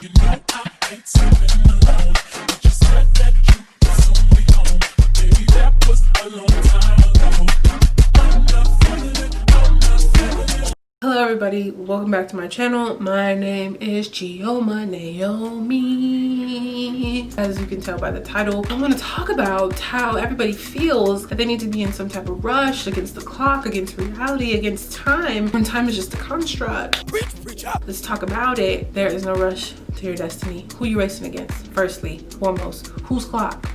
You know I hate sleeping alone, but you said that you would soon be home. Baby, that was a long time ago. I'm not feeling it, I'm not feeling it. Hello everybody, welcome back to my channel. My name is Chioma Naomi. As you can tell by the title, I want to talk about how everybody feels that they need to be in some type of rush against the clock, against reality, against time, when time is just a construct. Let's talk about it. There is no rush to your destiny. Who are you racing against? Firstly, foremost, whose clock?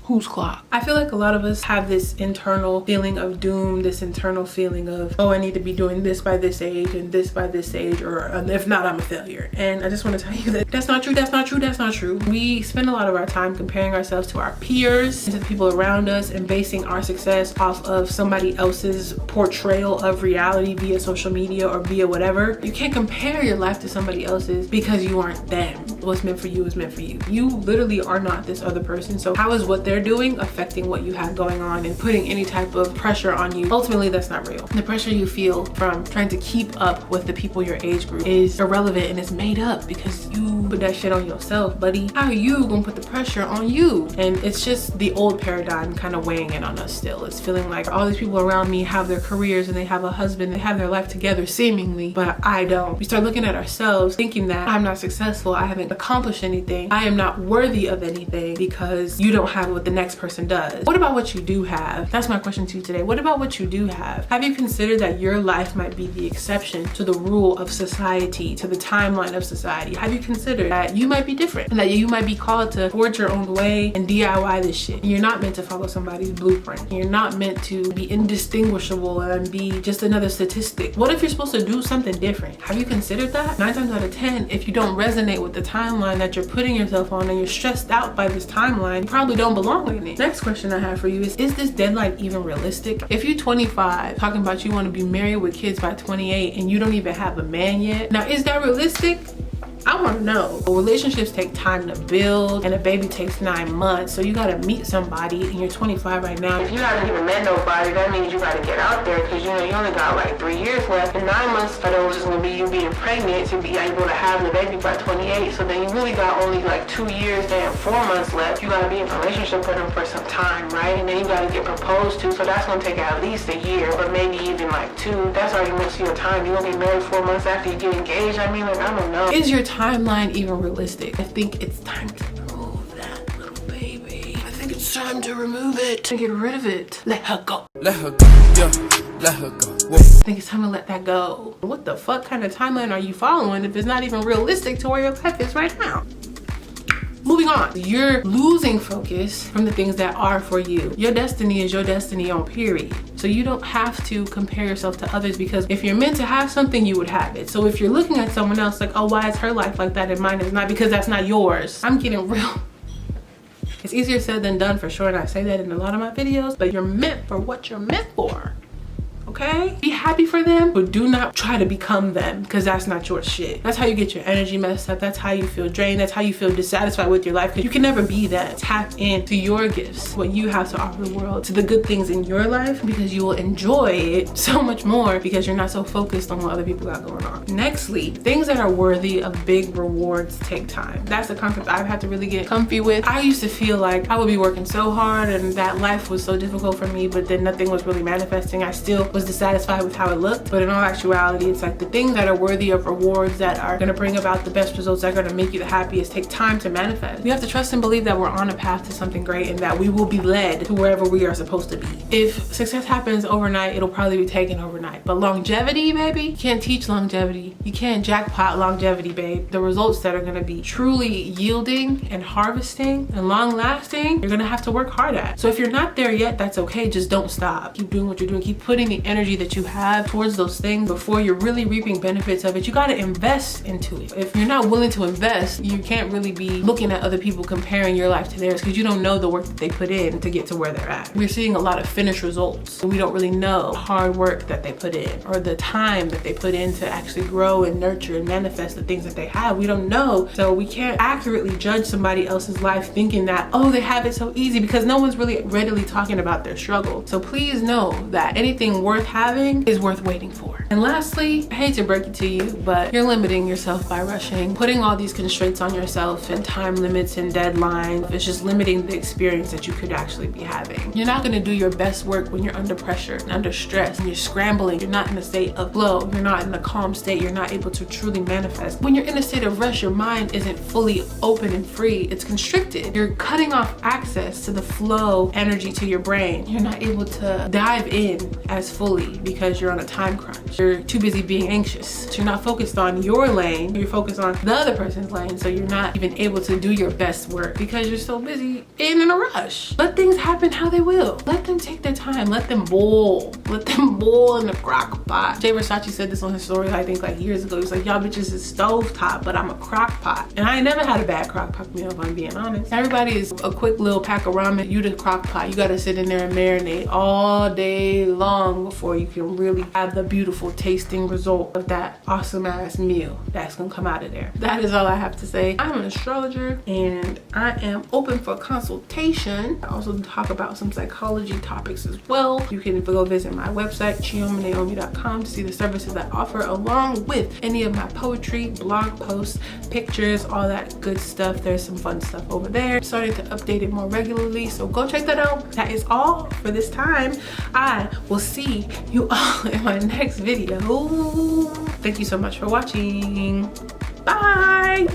Whose clock? I feel like a lot of us have this internal feeling of doom, this internal feeling of, oh, I need to be doing this by this age and this by this age, or if not, I'm a failure. And I just want to tell you that that's not true, that's not true, that's not true. We spend a lot of our time comparing ourselves to our peers and to the people around us and basing our success off of somebody else's portrayal of reality via social media or via whatever. You can't compare your life to somebody else's because you aren't them. What's meant for you is meant for you. You literally are not this other person. So how is what they're doing affecting what you have going on and putting any type of pressure on you? Ultimately, that's not real. The pressure you feel from trying to keep up with the people your age group is irrelevant and it's made up because you put that shit on yourself, buddy. How are you gonna put the pressure on you? And it's just the old paradigm kind of weighing in on us still. It's feeling like all these people around me have their careers and they have a husband, they have their life together seemingly, but I don't. We start looking at ourselves thinking that I'm not successful, I haven't accomplished anything, I am not worthy of anything because you don't have what the next person does. What about what you do have? That's my question to you today. What about what you do have? Have you considered that your life might be the exception to the rule of society, to the timeline of society? Have you considered that you might be different and that you might be called to forge your own way and DIY this shit? You're not meant to follow somebody's blueprint. You're not meant to be indistinguishable and be just another statistic. What if you're supposed to do something different? Have you considered that? 9 times out of 10, if you don't resonate with the timeline that you're putting yourself on and you're stressed out by this timeline, you probably don't belong in it. Next question I have for you is this deadline even realistic? If you're 25, talking about you want to be married with kids by 28 and you don't even have a man yet, now is that realistic? I want to know. Relationships take time to build and a baby takes 9 months. So you got to meet somebody and you're 25 right now. If you haven't even met nobody, that means you got to get out there because you know you only got like 3 years left. And 9 months of those is going to be you being pregnant to be able to have the baby by 28. So then you really got only like 2 years and 4 months left. You got to be in a relationship with them for some time, right? And then you got to get proposed to. So that's going to take at least a year, but maybe even like 2. That's already most of your time. You're going to get married 4 months after you get engaged. I mean, like, I don't know. Is your timeline even realistic? I think it's time to remove that little baby. I think it's time to remove it and get rid of it. Let her go. Let her go, yeah, let her go. Whoa. I think it's time to let that go. What the fuck kind of timeline are you following if it's not even realistic to where your life is right now? Moving on, you're losing focus from the things that are for you. Your destiny is your destiny on period. So you don't have to compare yourself to others because if you're meant to have something, you would have it. So if you're looking at someone else like, oh, why is her life like that and mine is not? Because that's not yours. I'm getting real. It's easier said than done for sure. And I say that in a lot of my videos, but you're meant for what you're meant for. Okay? Be happy for them, but do not try to become them because that's not your shit. That's how you get your energy messed up. That's how you feel drained. That's how you feel dissatisfied with your life because you can never be that. Tap into your gifts, what you have to offer the world, to the good things in your life because you will enjoy it so much more because you're not so focused on what other people got going on. Nextly, things that are worthy of big rewards take time. That's a concept I've had to really get comfy with. I used to feel like I would be working so hard and that life was so difficult for me, but then nothing was really manifesting. I still was dissatisfied with how it looked, but in all actuality, it's like the things that are worthy of rewards that are going to bring about the best results that are going to make you the happiest take time to manifest. We have to trust and believe that we're on a path to something great and that we will be led to wherever we are supposed to be. If success happens overnight, it'll probably be taken overnight, but longevity, baby, you can't teach longevity. You can't jackpot longevity, babe. The results that are going to be truly yielding and harvesting and long lasting, you're going to have to work hard at. So if you're not there yet, that's okay. Just don't stop. Keep doing what you're doing. Keep putting the energy that you have towards those things before you're really reaping benefits of it. You got to invest into it. If you're not willing to invest, you can't really be looking at other people comparing your life to theirs because you don't know the work that they put in to get to where they're at. We're seeing a lot of finished results. We don't really know the hard work that they put in or the time that they put in to actually grow and nurture and manifest the things that they have. We don't know. So we can't accurately judge somebody else's life thinking that, oh, they have it so easy because no one's really readily talking about their struggle. So please know that anything worth worth having is worth waiting for. And lastly, I hate to break it to you, but you're limiting yourself by rushing. Putting all these constraints on yourself and time limits and deadlines, it's just limiting the experience that you could actually be having. You're not gonna do your best work when you're under pressure and under stress and you're scrambling. You're not in a state of flow. You're not in a calm state. You're not able to truly manifest. When you're in a state of rush, your mind isn't fully open and free. It's constricted. You're cutting off access to the flow energy to your brain. You're not able to dive in as fully because you're on a time crunch. You're too busy being anxious. So you're not focused on your lane. You're focused on the other person's lane. So you're not even able to do your best work because you're so busy and in a rush. Let things happen how they will. Let them take their time. Let them boil. Let them boil in the crock pot. Jay Versace said this on his story, I think like years ago. He's like, y'all bitches is stovetop, but I'm a crock pot. And I ain't never had a bad crock pot meal, if I'm being honest. Everybody is a quick little pack of ramen. You the crock pot. You gotta sit in there and marinate all day long before you can really have the beautiful tasting result of that awesome ass meal that's gonna come out of there. That is all I have to say. I'm an astrologer and I am open for consultation. I also talk about some psychology topics as well. You can go visit my website, chiomaneomi.com, to see the services I offer, along with any of my poetry, blog posts, pictures, all that good stuff. There's some fun stuff over there. I'm starting to update it more regularly, so go check that out. That is all for this time. I will see you all in my next video. Thank you so much for watching. Bye.